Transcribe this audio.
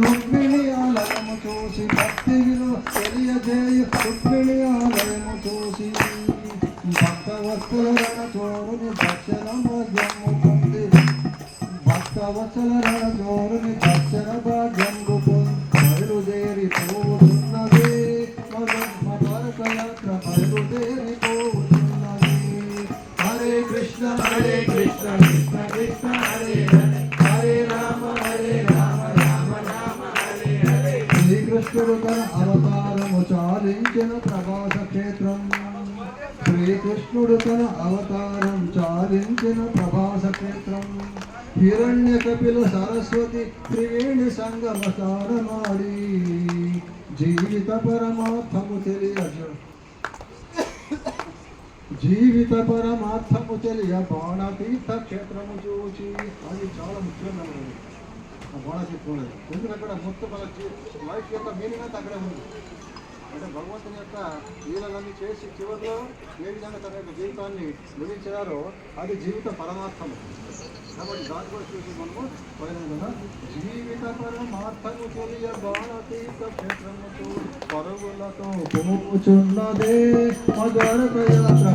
రుక్మిణి ఆలయము చూసి భక్తి విలువ తెలియజేయు రుక్మిణి ఆలయము చూసి భక్తవత్సల రణచోరుని దర్శన భాగ్యము పొంది భక్తవత్సల రణచోరుని దర్శన భాగ్యము పొంది బయలుదేరి పోతున్నది మదరక యాత్ర బయలుదేరి పోతున్నది. హరే కృష్ణ కృష్ణ కృష్ణ హరే హరే హరే రామ రామ రామ హరే హరే. శ్రీకృష్ణుడు తన అవతారము చాలించిన ప్రభాస క్షేత్రం శ్రీకృష్ణుడు తన అవతారం చాలించిన ప్రభాస క్షేత్రం హిరణ్య కపిల సరస్వతి త్రివేణి సంగమ సారమాడి జీవిత పరమార్థము తెలియ బాణతీర్థ క్షేత్రము చూచి. అది చాలా ముఖ్యమైన బాణతీర్థం ఎందుకంటే అక్కడ మొత్తం లైఫ్ యొక్క మీనింగ్ అంతా అక్కడే ఉంది. అంటే భగవంతుని యొక్క లీలలన్నీ చేసి చివరిలో ఏ విధంగా తన యొక్క జీవితాన్ని ముగించారో అది జీవిత పరమార్థము. కాబట్టి దాని కూడా చూసి మనము పోయిన జీవిత పరమార్థము తెలియ బాణతీర్థ క్షేత్రముతో పరుగులతో పోచున్నదే మదరక యాత్ర